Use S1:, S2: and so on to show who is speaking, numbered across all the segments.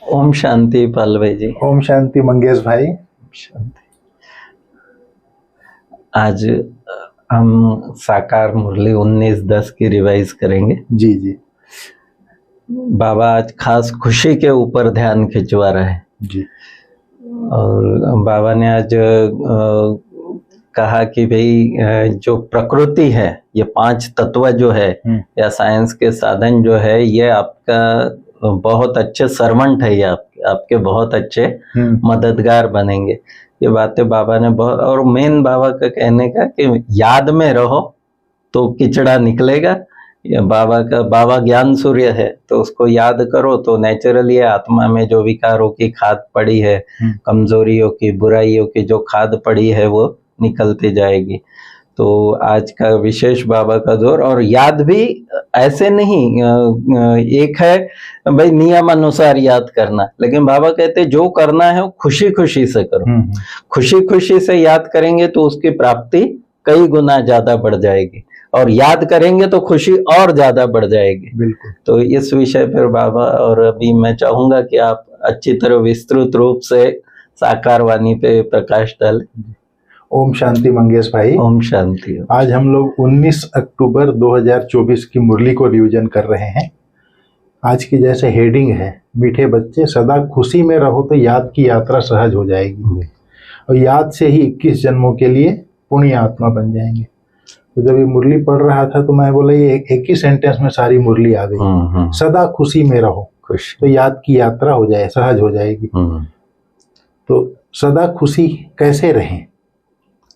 S1: ओम शांति पाल भाई जी।
S2: ओम शांति मंगेश भाई।
S1: शांति। आज हम साकार मुरली 19-10 की रिवाइज करेंगे।
S2: जी जी
S1: बाबा आज खास खुशी के ऊपर ध्यान खिंचवा रहे हैं
S2: जी।
S1: और बाबा ने आज कहा कि भाई जो प्रकृति है, ये 5 तत्व जो है या साइंस के साधन जो है, ये आपका बहुत अच्छे सर्वेंट है, ये आपके बहुत अच्छे मददगार बनेंगे। ये बातें बाबा ने बहुत, और मेन बाबा का कहने का कि याद में रहो तो किचड़ा निकलेगा। ये बाबा ज्ञान सूर्य है, तो उसको याद करो तो नेचुरली आत्मा में जो विकारों की खाद पड़ी है, कमजोरियों की, बुराइयों की जो खाद पड़ी है, वो निकलती जाएगी। तो आज का विशेष बाबा का जोर, और याद भी ऐसे नहीं, एक है भाई नियम अनुसार याद करना, लेकिन बाबा कहते जो करना है वो खुशी खुशी से करो। खुशी खुशी से याद करेंगे तो उसकी प्राप्ति कई गुना ज्यादा बढ़ जाएगी, और याद करेंगे तो खुशी और ज्यादा बढ़ जाएगी।
S2: बिल्कुल।
S1: तो इस विषय पर बाबा, और अभी मैं चाहूंगा कि आप अच्छी तरह विस्तृत रूप से साकार वाणी पे प्रकाश डालें।
S2: ओम शांति मंगेश भाई।
S1: ओम शांति।
S2: आज हम लोग 19 अक्टूबर 2024 की मुरली को रिवीजन कर रहे हैं। आज की जैसे हेडिंग है, मीठे बच्चे सदा खुशी में रहो तो याद की यात्रा सहज हो जाएगी, और याद से ही 21 जन्मों के लिए पुण्य आत्मा बन जाएंगे। तो जब ये मुरली पढ़ रहा था तो मैं बोला ये एक ही सेंटेंस में सारी मुरली आ गई। सदा खुशी में रहो तो याद की यात्रा हो जाए, सहज हो जाएगी। तो सदा खुशी कैसे रहें,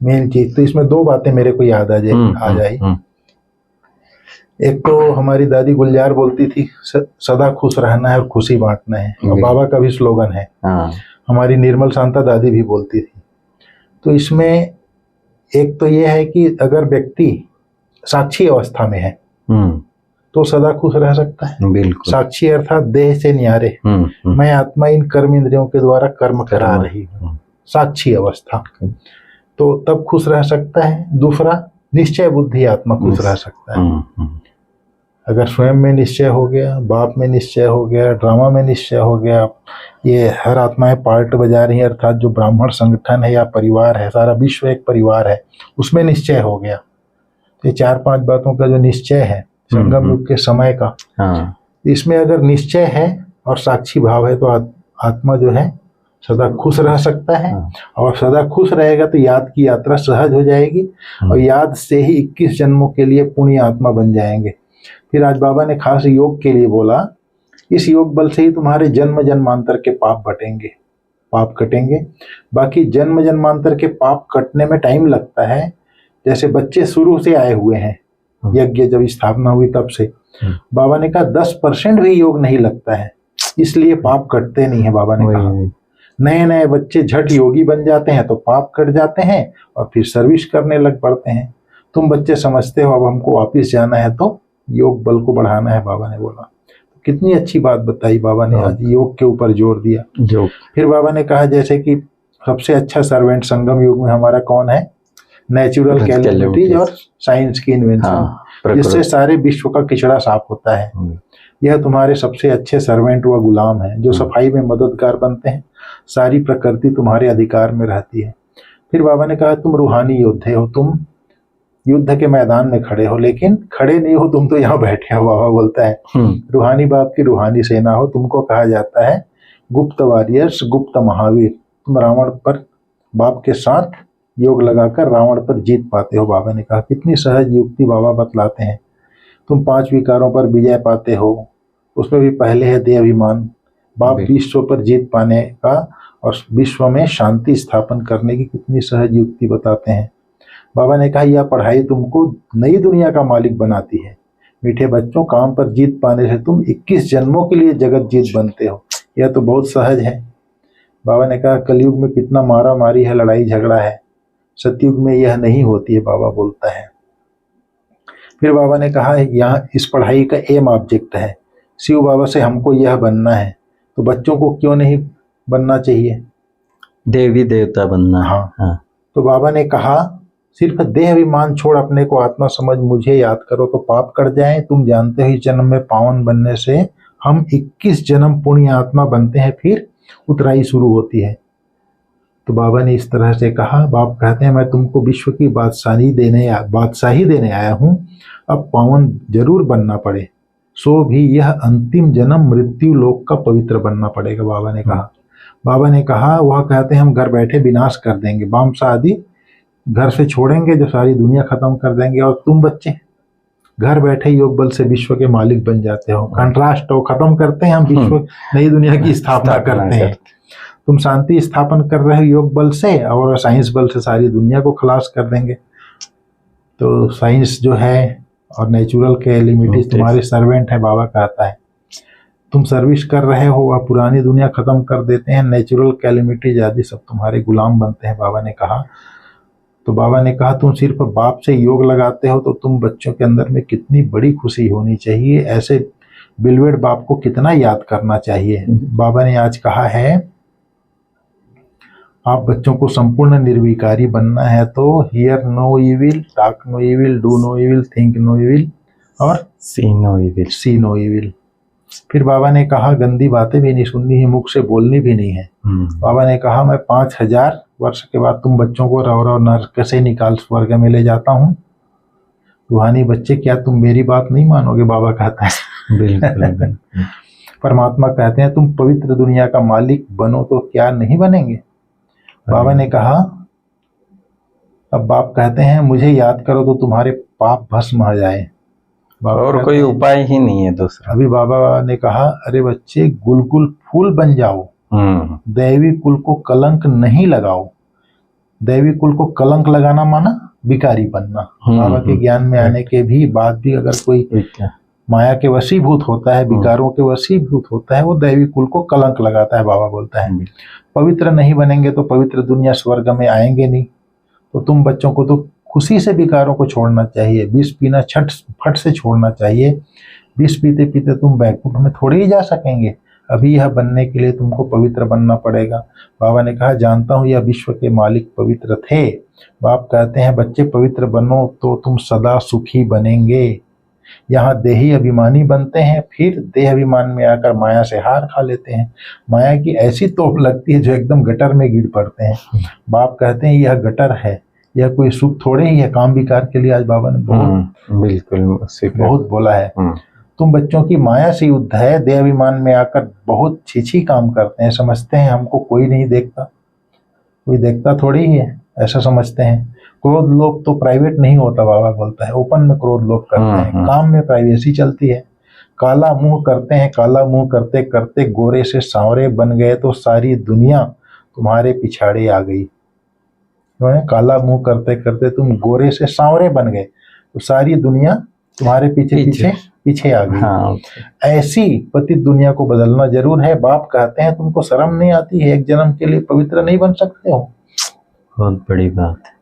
S2: मेन चीज तो इसमें 2 बातें मेरे को याद आ जाए। एक तो हमारी दादी गुलजार बोलती थी सदा खुश रहना है और खुशी बांटना है, और बाबा का भी स्लोगन है। हमारी निर्मल शांता दादी भी बोलती थी। तो इसमें एक तो ये है कि अगर व्यक्ति साक्षी अवस्था में है तो सदा खुश रह सकता है।
S1: बिल्कुल।
S2: साक्षी अर्थात देह से न्यारे, मैं आत्मा इन कर्म इंद्रियों के द्वारा कर्म करा रही हूँ, साक्षी अवस्था, तो तब खुश रह सकता है। दूसरा, निश्चय बुद्धि आत्मा खुश रह सकता है। अगर स्वयं में निश्चय हो गया, बाप में निश्चय हो गया, ड्रामा में निश्चय हो गया, ये हर आत्माएं पार्ट बजा रही है, अर्थात जो ब्राह्मण संगठन है या परिवार है, सारा विश्व एक परिवार है, उसमें निश्चय हो गया, तो ये 4-5 बातों का जो निश्चय है संगम युग के समय का, इसमें अगर निश्चय है और साक्षी भाव है तो आत्मा जो है सदा खुश रह सकता है। और सदा खुश रहेगा तो याद की यात्रा सहज हो जाएगी, और याद से ही 21 जन्मों के लिए पुण्य आत्मा बन जाएंगे। फिर आज बाबा ने खास योग के लिए बोला, इस योग बल से ही तुम्हारे जन्म जन्मांतर के पाप पाप कटेंगे। बाकी जन्म जन्मांतर के पाप कटने में टाइम लगता है। जैसे बच्चे शुरू से आए हुए हैं, यज्ञ जब स्थापना हुई तब से, बाबा ने कहा 10% भी योग नहीं लगता है, इसलिए पाप कटते नहीं है। बाबा ने कहा नए नए बच्चे झट योगी बन जाते हैं तो पाप कट जाते हैं, और फिर सर्विस करने लग पड़ते हैं। तुम बच्चे समझते हो अब हमको वापिस जाना है तो योग बल को बढ़ाना है, बाबा ने बोला। तो कितनी अच्छी बात बताई बाबा ने, आज योग के ऊपर जोर दिया। फिर बाबा ने कहा जैसे कि सबसे अच्छा सर्वेंट संगम युग में हमारा कौन है, नेचुरल कैलेमिटीज और साइंस की इन्वेंशन, जिससे सारे विश्व का किचड़ा साफ होता है। यह तुम्हारे सबसे अच्छे सर्वेंट व गुलाम है, जो सफाई में मददगार बनते हैं। सारी प्रकृति तुम्हारे अधिकार में रहती है। फिर बाबा ने कहा तुम रूहानी योद्धे हो, तुम युद्ध के मैदान में खड़े हो, लेकिन खड़े नहीं हो तुम, तो यहाँ बैठे हो। बाबा बोलता है रूहानी बाप की रूहानी सेना हो, तुमको कहा जाता है गुप्त वॉरियर्स, गुप्त महावीर। तुम रावण पर बाप के साथ योग लगाकर रावण पर जीत पाते हो। बाबा ने कहा कितनी सहज युक्ति बाबा बतलाते हैं। तुम 5 विकारों पर विजय पाते हो, उसमें भी पहले है देह अभिमान। बाप विश्व पर जीत पाने का और विश्व में शांति स्थापन करने की कितनी सहज युक्ति बताते हैं। बाबा ने कहा यह पढ़ाई तुमको नई दुनिया का मालिक बनाती है। मीठे बच्चों, काम पर जीत पाने से तुम 21 जन्मों के लिए जगत जीत बनते हो। यह तो बहुत सहज है। बाबा ने कहा कलयुग में कितना मारा मारी है, लड़ाई झगड़ा है, सतयुग में यह नहीं होती है, बाबा बोलता है। फिर बाबा ने कहा यहाँ इस पढ़ाई का एम ऑब्जेक्ट है, शिव बाबा से हमको यह बनना है, तो बच्चों को क्यों नहीं बनना चाहिए,
S1: देवी देवता बनना।
S2: हाँ। तो बाबा ने कहा सिर्फ देह अभिमान छोड़ अपने को आत्मा समझ मुझे याद करो तो पाप कट जाए। तुम जानते हो इस जन्म में पावन बनने से हम 21 जन्म पुण्य आत्मा बनते हैं, फिर उतराई शुरू होती है। तो बाबा ने इस तरह से कहा। बाप कहते हैं मैं तुमको विश्व की बादशाही देने आया हूँ, अब पावन जरूर बनना पड़े, सो भी यह अंतिम जन्म मृत्यु लोक का पवित्र बनना पड़ेगा। बाबा ने कहा वह कहते हैं हम घर बैठे विनाश कर देंगे, बामसा आदि घर से छोड़ेंगे जो सारी दुनिया खत्म कर देंगे, और तुम बच्चे घर बैठे योग बल से विश्व के मालिक बन जाते हो। कंट्रास्ट हो, खत्म करते हैं हम विश्व, नई दुनिया की स्थापना करते हैं। तुम शांति स्थापन कर रहे हो योग बल से, और साइंस बल से सारी दुनिया को खलास कर देंगे। तो साइंस जो है और नेचुरल के एलिमिटीज तुम्हारे सर्वेंट है। बाबा कहता है तुम सर्विस कर रहे हो, वह पुरानी दुनिया खत्म कर देते हैं, नेचुरल कैलिमिटीज आदि सब तुम्हारे गुलाम बनते हैं। बाबा ने कहा तो बाबा ने कहा तुम सिर्फ बाप से योग लगाते हो तो तुम बच्चों के अंदर में कितनी बड़ी खुशी होनी चाहिए, ऐसे बिलवेड बाप को कितना याद करना चाहिए। बाबा ने आज कहा है आप बच्चों को संपूर्ण निर्विकारी बनना है, तो hear no evil, talk no evil, do no evil, think no evil और सी नो इविल। फिर बाबा ने कहा गंदी बातें भी नहीं सुननी है, मुख से बोलनी भी नहीं है। बाबा ने कहा मैं 5000 वर्ष के बाद तुम बच्चों को रव नरक से निकाल स्वर्ग में ले जाता हूँ। रूहानी बच्चे क्या तुम मेरी बात नहीं मानोगे? बाबा कहता है बिल्कुल। परमात्मा कहते हैं तुम पवित्र दुनिया का मालिक बनो तो क्या नहीं बनेंगे? बाबा ने कहा अब बाप कहते हैं मुझे याद करो तो तुम्हारे पाप भस्म आ जाए।
S1: और कोई उपाय ही नहीं है दूसरा।
S2: अभी बाबा ने कहा अरे बच्चे गुलगुल फूल बन जाओ, दैवी कुल को कलंक नहीं लगाओ। दैवी कुल को कलंक लगाना माना विकारी बनना। बाबा के ज्ञान में आने के भी बाद भी अगर कोई माया के वशीभूत होता है, विकारों के वशीभूत होता है, वो दैवी कुल को कलंक लगाता है। बाबा बोलता है पवित्र नहीं बनेंगे तो पवित्र दुनिया स्वर्ग में आएंगे नहीं। तो तुम बच्चों को तो खुशी से विकारों को छोड़ना चाहिए, विष पीना फट से छोड़ना चाहिए। विष पीते पीते तुम बैकुंठ में थोड़ी ही जा सकेंगे। अभी यह बनने के लिए तुमको पवित्र बनना पड़ेगा। बाबा ने कहा जानता हूँ यह विश्व के मालिक पवित्र थे। बाप कहते हैं बच्चे पवित्र बनो तो तुम सदा सुखी बनेंगे। यहाँ देही अभिमानी बनते हैं, फिर देह अभिमान में आकर माया से हार खा लेते हैं। माया की ऐसी तोप लगती है जो एकदम गटर में गिर पड़ते हैं। बाप कहते हैं यह गटर है, यह कोई सुख थोड़े ही है। काम विकार के लिए आज बाबा ने बहुत बोला है। तुम बच्चों की माया से युद्ध है। देह अभिमान में आकर बहुत छीछी काम करते हैं, समझते हैं हमको कोई नहीं देखता, कोई देखता थोड़ी ही है, ऐसा समझते हैं। क्रोध लोभ तो प्राइवेट नहीं होता। बाबा बोलता है ओपन में क्रोध लोभ करते हैं, काम में प्राइवेसी चलती है। काला मुंह करते हैं, काला मुंह करते करते गोरे से सांवरे बन गए तो सारी दुनिया तुम्हारे पिछाड़े आ गई। काला मुंह करते करते तुम गोरे से सांवरे बन गए तो सारी दुनिया तुम्हारे पीछे आ गई। ऐसी पतित दुनिया को बदलना जरूर है। बाप कहते हैं तुमको शर्म नहीं आती है? एक जन्म के लिए पवित्र नहीं बन सकते हो?
S1: बहुत बड़ी बात है।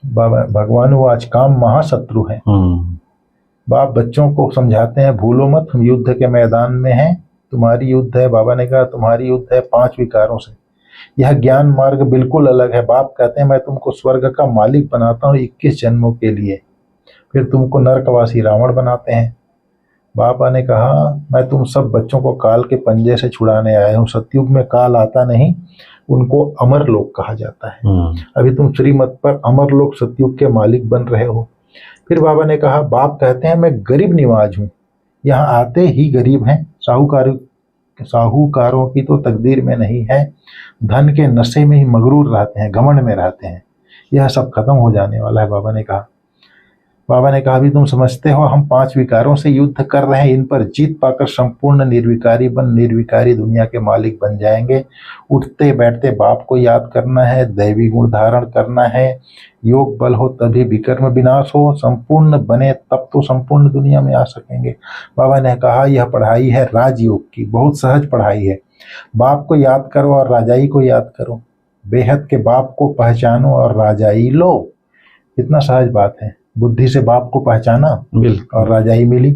S2: बाबा भगवान वो आज काम महाशत्रु है। बाप बच्चों को समझाते हैं भूलो मत, हम युद्ध के मैदान में हैं, तुम्हारी युद्ध है। बाबा ने कहा तुम्हारी युद्ध है 5 विकारों से। यह ज्ञान मार्ग बिल्कुल अलग है। बाप कहते हैं मैं तुमको स्वर्ग का मालिक बनाता हूँ 21 जन्मों के लिए, फिर तुमको नरकवासी रावण बनाते हैं। बाबा ने कहा मैं तुम सब बच्चों को काल के पंजे से छुड़ाने आया हूँ। सतयुग में काल आता नहीं, उनको अमर लोक कहा जाता है। अभी तुम श्रीमत पर अमर लोक सतयुग के मालिक बन रहे हो। फिर बाबा ने कहा बाप कहते हैं मैं गरीब निवाज हूँ, यहाँ आते ही गरीब हैं। साहूकारों की तो तकदीर में नहीं है, धन के नशे में ही मगरूर रहते हैं, घमंड में रहते हैं। यह सब खत्म हो जाने वाला है। बाबा ने कहा भी तुम समझते हो हम 5 विकारों से युद्ध कर रहे हैं, इन पर जीत पाकर संपूर्ण निर्विकारी निर्विकारी दुनिया के मालिक बन जाएंगे। उठते बैठते बाप को याद करना है, दैवी गुण धारण करना है। योग बल हो तभी विकर्म विनाश हो, संपूर्ण बने तब तो संपूर्ण दुनिया में आ सकेंगे। बाबा ने कहा यह पढ़ाई है राजयोग की, बहुत सहज पढ़ाई है। बाप को याद करो और राजाई को याद करो, बेहद के बाप को पहचानो और राजाई लो। कितना सहज बात है। बुद्धि से बाप को पहचाना और राजाई मिली।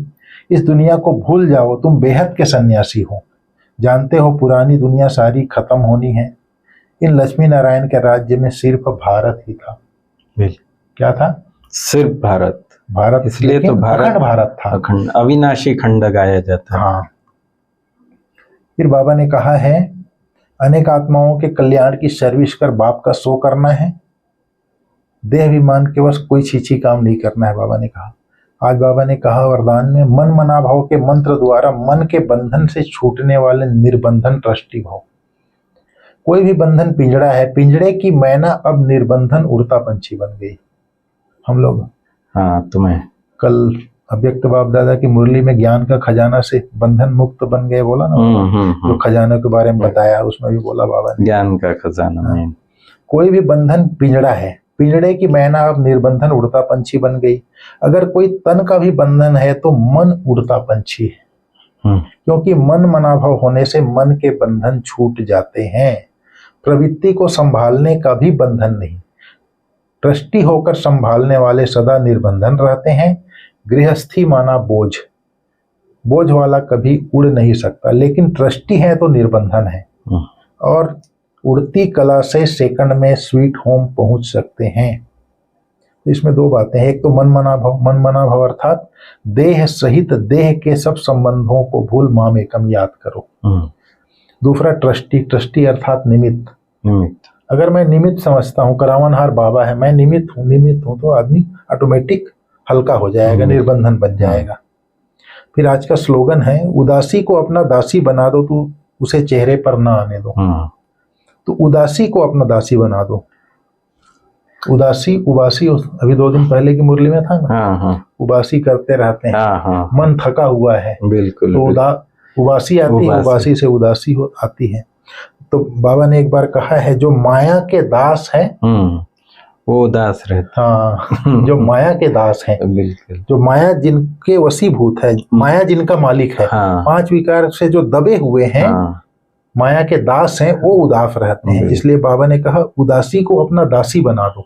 S2: इस दुनिया को भूल जाओ, तुम बेहद के सन्यासी हो। जानते हो पुरानी दुनिया सारी खत्म होनी है। इन लक्ष्मी नारायण के राज्य में सिर्फ भारत ही था। क्या था? सिर्फ भारत।
S1: इसलिए तो भारत
S2: था,
S1: अखंड अविनाशी खंड गाया जाता है।
S2: हाँ, फिर बाबा ने कहा है अनेक आत्माओं के कल्याण की सर्विस कर बाप का शो करना है, देह अभिमान के बस कोई छीछी काम नहीं करना है, बाबा ने कहा। आज बाबा ने कहा वरदान में, मन मनाभाव के मंत्र द्वारा मन के बंधन से छूटने वाले निर्बंधन ट्रस्टी भाव। कोई भी बंधन पिंजड़ा है, पिंजड़े की मैना अब निर्बंधन उड़ता पंछी बन गई। हम लोग
S1: तुम्हें
S2: कल अव्यक्त बाप दादा की मुरली में ज्ञान का खजाना से बंधन मुक्त बन गए बोला ना, जो खजाने के बारे में बताया उसमें भी बोला बाबा ने,
S1: ज्ञान का खजाना।
S2: कोई भी बंधन पिंजड़ा है, पिंजड़े की मैना अब निर्बंधन उड़ता पंछी बन गई। अगर कोई तन का भी बंधन है तो मन उड़ता पंछी है, क्योंकि मन मनाभाव होने से मन के बंधन छूट जाते हैं। प्रवृत्ति को संभालने का भी बंधन नहीं, ट्रस्टी होकर संभालने वाले सदा निर्बंधन रहते हैं। गृहस्थी माना बोझ, बोझ वाला कभी उड़ नहीं सकता, लेकिन ट्रस्टी है तो निर्बंधन है। और उड़ती कला से सेकंड में स्वीट होम पहुंच सकते हैं। इसमें दो बातें हैं, एक तो मन मनाभाव, मन मनाभाव अर्थात देह सहित देह के सब संबंधों को भूल माम एकम याद करो। दूसरा ट्रस्टी, ट्रस्टी अर्थात निमित्त।
S1: निमित्त,
S2: अगर मैं निमित्त समझता हूँ, करावनहार बाबा है, मैं निमित्त हूँ, तो आदमी ऑटोमेटिक हल्का हो जाएगा, निर्बंधन बन जाएगा। फिर आज का स्लोगन है, उदासी को अपना दासी बना दो, तो उसे चेहरे पर ना आने दो। तो उदासी को अपना दासी बना दो। उदासी उबासी अभी 2 दिन पहले की मुरली में था ना, उबासी करते रहते हैं, मन थका हुआ है,
S1: बिल्कुल,
S2: तो उबासी आती है, उबासी से उदासी आती है। तो बाबा ने एक बार कहा है, जो माया के दास है
S1: वो उदास रहता।
S2: हाँ, जो माया के दास है,
S1: बिल्कुल,
S2: जो माया जिनके वशीभूत है, माया जिनका मालिक है, 5 विकार से जो दबे हुए हैं, माया के दास हैं, वो उदास रहते हैं। इसलिए बाबा ने कहा उदासी को अपना दासी बना दो,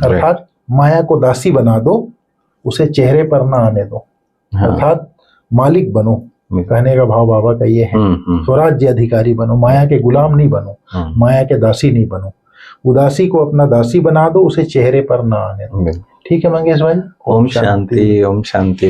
S2: अर्थात माया को दासी बना दो, उसे चेहरे पर ना आने दो, अर्थात मालिक बनो। कहने का भाव बाबा का ये है, स्वराज्य अधिकारी बनो, माया के गुलाम नहीं बनो, माया के दासी नहीं बनो। उदासी को अपना दासी बना दो, उसे चेहरे पर ना आने दो। ठीक है मंगेश भाई,
S1: ओम शांति, ओम शांति।